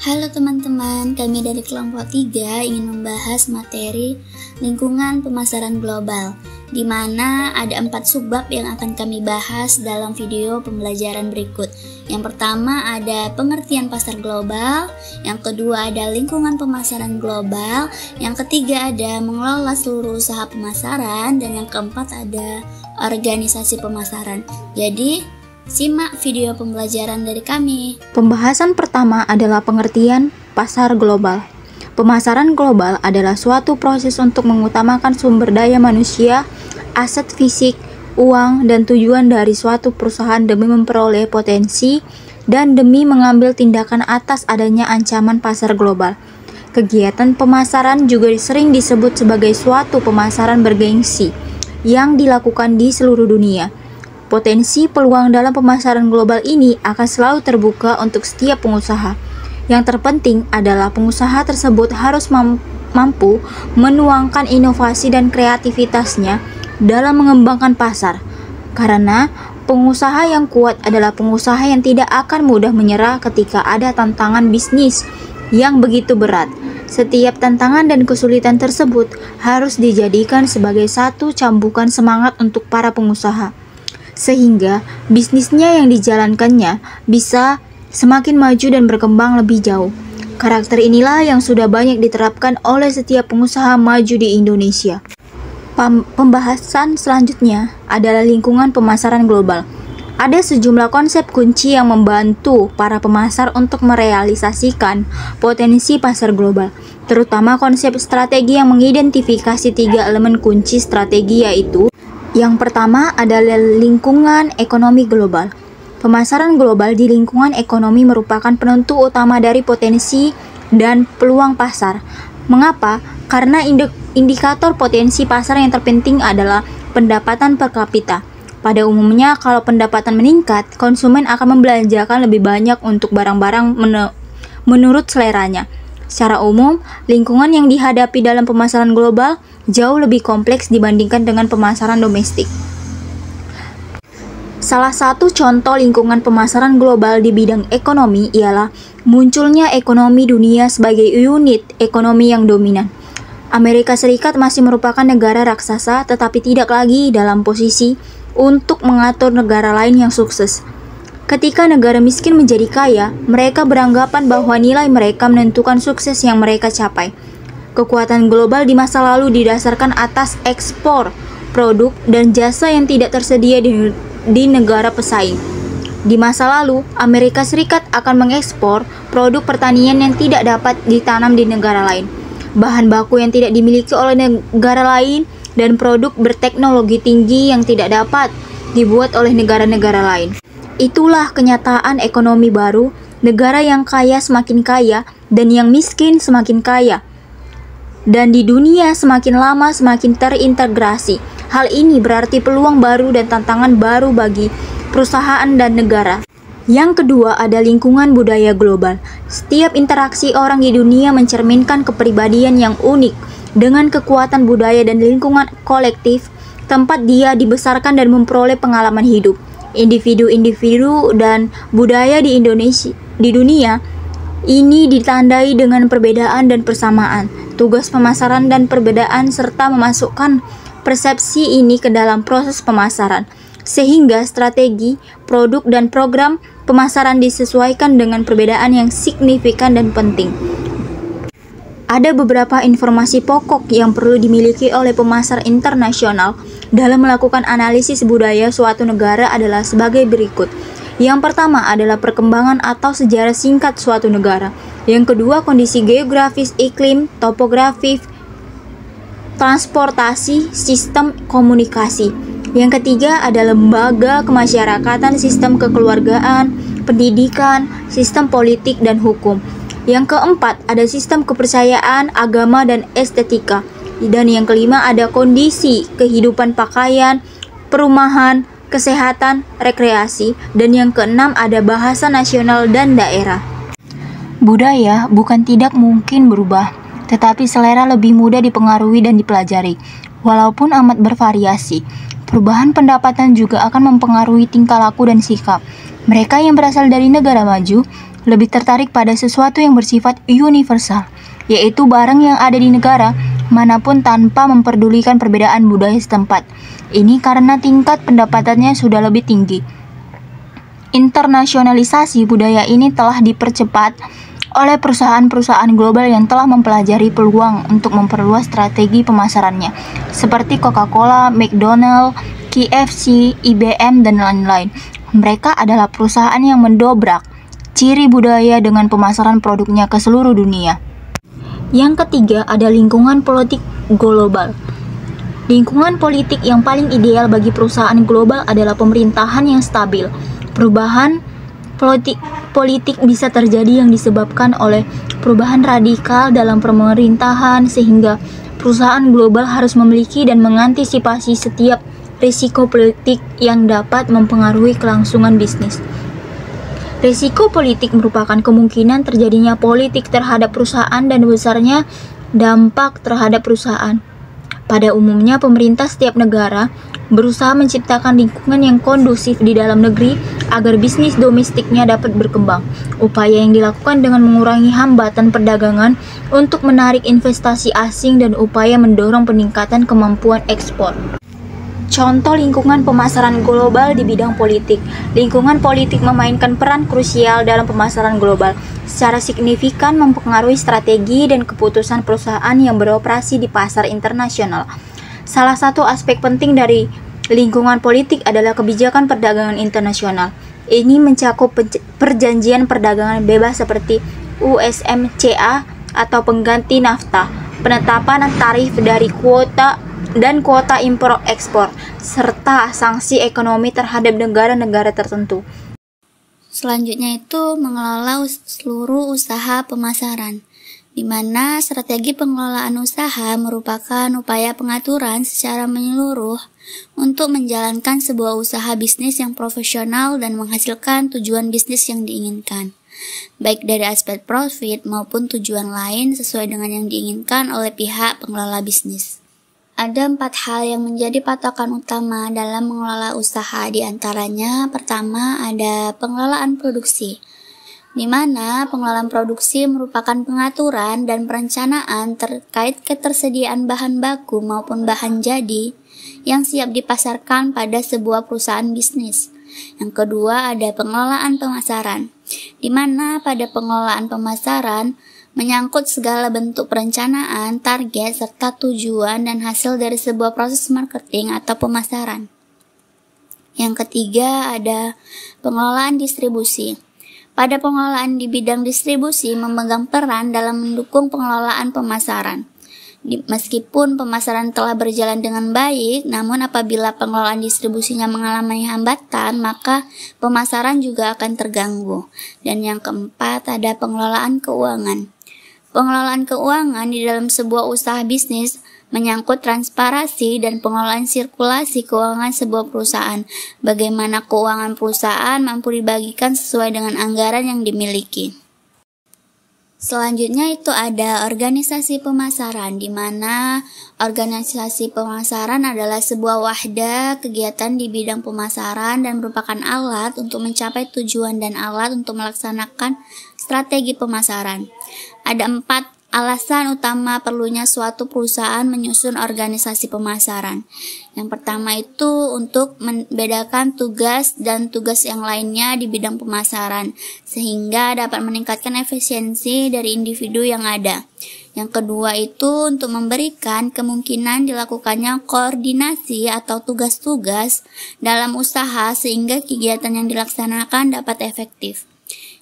Halo teman-teman, kami dari kelompok 3 ingin membahas materi lingkungan pemasaran global, di mana ada 4 subbab yang akan kami bahas dalam video pembelajaran berikut. Yang pertama ada pengertian pasar global, yang kedua ada lingkungan pemasaran global, yang ketiga ada mengelola seluruh usaha pemasaran, dan yang keempat ada organisasi pemasaran. Jadi, simak video pembelajaran dari kami. Pembahasan pertama adalah pengertian pasar global. Pemasaran global adalah suatu proses untuk mengutamakan sumber daya manusia, aset fisik, uang, dan tujuan dari suatu perusahaan demi memperoleh potensi dan demi mengambil tindakan atas adanya ancaman pasar global. Kegiatan pemasaran juga sering disebut sebagai suatu pemasaran bergengsi yang dilakukan di seluruh dunia. Potensi peluang dalam pemasaran global ini akan selalu terbuka untuk setiap pengusaha. Yang terpenting adalah pengusaha tersebut harus mampu menuangkan inovasi dan kreativitasnya dalam mengembangkan pasar. Karena pengusaha yang kuat adalah pengusaha yang tidak akan mudah menyerah ketika ada tantangan bisnis yang begitu berat. Setiap tantangan dan kesulitan tersebut harus dijadikan sebagai satu cambukan semangat untuk para pengusaha, sehingga bisnisnya yang dijalankannya bisa semakin maju dan berkembang lebih jauh. Karakter inilah yang sudah banyak diterapkan oleh setiap pengusaha maju di Indonesia. Pembahasan selanjutnya adalah lingkungan pemasaran global. Ada sejumlah konsep kunci yang membantu para pemasar untuk merealisasikan potensi pasar global, terutama konsep strategi yang mengidentifikasi 3 elemen kunci strategi, yaitu yang pertama adalah lingkungan ekonomi global. Pemasaran global di lingkungan ekonomi merupakan penentu utama dari potensi dan peluang pasar. Mengapa? Karena indikator potensi pasar yang terpenting adalah pendapatan per kapita. Pada umumnya, kalau pendapatan meningkat, konsumen akan membelanjakan lebih banyak untuk barang-barang menurut seleranya. Secara umum, lingkungan yang dihadapi dalam pemasaran global jauh lebih kompleks dibandingkan dengan pemasaran domestik. Salah satu contoh lingkungan pemasaran global di bidang ekonomi ialah munculnya ekonomi dunia sebagai unit ekonomi yang dominan. Amerika Serikat masih merupakan negara raksasa, tetapi tidak lagi dalam posisi untuk mengatur negara lain yang sukses. Ketika negara miskin menjadi kaya, mereka beranggapan bahwa nilai mereka menentukan sukses yang mereka capai. Kekuatan global di masa lalu didasarkan atas ekspor produk dan jasa yang tidak tersedia di negara pesaing. Di masa lalu, Amerika Serikat akan mengekspor produk pertanian yang tidak dapat ditanam di negara lain, bahan baku yang tidak dimiliki oleh negara lain, dan produk berteknologi tinggi yang tidak dapat dibuat oleh negara-negara lain. Itulah kenyataan ekonomi baru, negara yang kaya semakin kaya dan yang miskin semakin kaya. Dan di dunia semakin lama semakin terintegrasi. Hal ini berarti peluang baru dan tantangan baru bagi perusahaan dan negara. Yang kedua ada lingkungan budaya global. Setiap interaksi orang di dunia mencerminkan kepribadian yang unik dengan kekuatan budaya dan lingkungan kolektif tempat dia dibesarkan dan memperoleh pengalaman hidup. Individu-individu dan budaya di dunia ini ditandai dengan perbedaan dan persamaan. Tugas pemasaran dan perbedaan serta memasukkan persepsi ini ke dalam proses pemasaran, sehingga strategi, produk, dan program pemasaran disesuaikan dengan perbedaan yang signifikan dan penting. Ada beberapa informasi pokok yang perlu dimiliki oleh pemasar internasional dalam melakukan analisis budaya suatu negara adalah sebagai berikut. Yang pertama adalah perkembangan atau sejarah singkat suatu negara. Yang kedua, kondisi geografis, iklim, topografi, transportasi, sistem komunikasi. Yang ketiga ada lembaga kemasyarakatan, sistem kekeluargaan, pendidikan, sistem politik, dan hukum. Yang keempat ada sistem kepercayaan, agama, dan estetika. Dan yang kelima ada kondisi kehidupan pakaian, perumahan, kesehatan, rekreasi. Dan yang keenam ada bahasa nasional dan daerah. Budaya bukan tidak mungkin berubah, tetapi selera lebih mudah dipengaruhi dan dipelajari. Walaupun amat bervariasi, perubahan pendapatan juga akan mempengaruhi tingkah laku dan sikap. Mereka yang berasal dari negara maju lebih tertarik pada sesuatu yang bersifat universal, yaitu barang yang ada di negara manapun tanpa memperdulikan perbedaan budaya setempat. Ini karena tingkat pendapatannya sudah lebih tinggi. Internasionalisasi budaya ini telah dipercepat oleh perusahaan-perusahaan global yang telah mempelajari peluang untuk memperluas strategi pemasarannya, seperti Coca-Cola, McDonald's, KFC, IBM, dan lain-lain. Mereka adalah perusahaan yang mendobrak ciri budaya dengan pemasaran produknya ke seluruh dunia. Yang ketiga ada lingkungan politik global. Lingkungan politik yang paling ideal bagi perusahaan global adalah pemerintahan yang stabil. Perubahan politik bisa terjadi yang disebabkan oleh perubahan radikal dalam pemerintahan, sehingga perusahaan global harus memiliki dan mengantisipasi setiap risiko politik yang dapat mempengaruhi kelangsungan bisnis. Risiko politik merupakan kemungkinan terjadinya politik terhadap perusahaan dan besarnya dampak terhadap perusahaan. Pada umumnya, pemerintah setiap negara berusaha menciptakan lingkungan yang kondusif di dalam negeri agar bisnis domestiknya dapat berkembang. Upaya yang dilakukan dengan mengurangi hambatan perdagangan untuk menarik investasi asing dan upaya mendorong peningkatan kemampuan ekspor. Contoh lingkungan pemasaran global di bidang politik. Lingkungan politik memainkan peran krusial dalam pemasaran global. Secara signifikan mempengaruhi strategi dan keputusan perusahaan yang beroperasi di pasar internasional. Salah satu aspek penting dari lingkungan politik adalah kebijakan perdagangan internasional. Ini mencakup perjanjian perdagangan bebas seperti USMCA atau pengganti NAFTA, penetapan tarif dari kuota impor-ekspor, serta sanksi ekonomi terhadap negara-negara tertentu. Selanjutnya itu mengelola seluruh usaha pemasaran, di mana strategi pengelolaan usaha merupakan upaya pengaturan secara menyeluruh untuk menjalankan sebuah usaha bisnis yang profesional dan menghasilkan tujuan bisnis yang diinginkan, baik dari aspek profit maupun tujuan lain sesuai dengan yang diinginkan oleh pihak pengelola bisnis. Ada 4 hal yang menjadi patokan utama dalam mengelola usaha, di antaranya pertama ada pengelolaan produksi, di mana pengelolaan produksi merupakan pengaturan dan perencanaan terkait ketersediaan bahan baku maupun bahan jadi yang siap dipasarkan pada sebuah perusahaan bisnis. Yang kedua ada pengelolaan pemasaran, di mana pada pengelolaan pemasaran menyangkut segala bentuk perencanaan, target, serta tujuan dan hasil dari sebuah proses marketing atau pemasaran. Yang ketiga ada pengelolaan distribusi. Pada pengelolaan di bidang distribusi memegang peran dalam mendukung pengelolaan pemasaran. Meskipun pemasaran telah berjalan dengan baik, namun apabila pengelolaan distribusinya mengalami hambatan, maka pemasaran juga akan terganggu. Dan yang keempat ada pengelolaan keuangan. Pengelolaan keuangan di dalam sebuah usaha bisnis menyangkut transparansi dan pengelolaan sirkulasi keuangan sebuah perusahaan. Bagaimana keuangan perusahaan mampu dibagikan sesuai dengan anggaran yang dimiliki. Selanjutnya itu ada organisasi pemasaran, di mana organisasi pemasaran adalah sebuah wahdah kegiatan di bidang pemasaran dan merupakan alat untuk mencapai tujuan dan alat untuk melaksanakan strategi pemasaran. Ada 4 alasan utama perlunya suatu perusahaan menyusun organisasi pemasaran. Yang pertama itu untuk membedakan tugas dan tugas yang lainnya di bidang pemasaran, sehingga dapat meningkatkan efisiensi dari individu yang ada. Yang kedua itu untuk memberikan kemungkinan dilakukannya koordinasi atau tugas-tugas dalam usaha sehingga kegiatan yang dilaksanakan dapat efektif.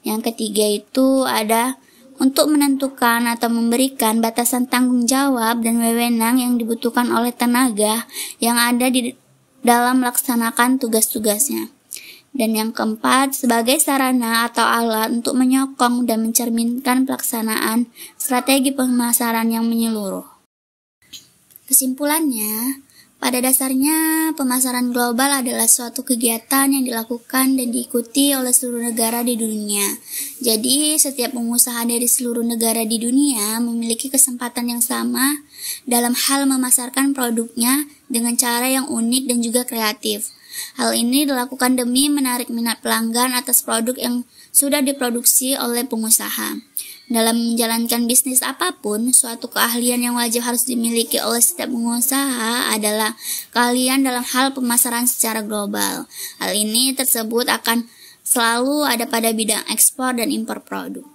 Yang ketiga itu ada untuk menentukan atau memberikan batasan tanggung jawab dan wewenang yang dibutuhkan oleh tenaga yang ada di dalam melaksanakan tugas-tugasnya. Dan yang keempat, sebagai sarana atau alat untuk menyokong dan mencerminkan pelaksanaan strategi pemasaran yang menyeluruh. Kesimpulannya, Pada dasarnya, pemasaran global adalah suatu kegiatan yang dilakukan dan diikuti oleh seluruh negara di dunia. Jadi, setiap pengusaha dari seluruh negara di dunia memiliki kesempatan yang sama dalam hal memasarkan produknya dengan cara yang unik dan juga kreatif. Hal ini dilakukan demi menarik minat pelanggan atas produk yang sudah diproduksi oleh pengusaha. Dalam menjalankan bisnis apapun, suatu keahlian yang wajib harus dimiliki oleh setiap pengusaha adalah keahlian dalam hal pemasaran secara global. Hal ini tersebut akan selalu ada pada bidang ekspor dan impor produk.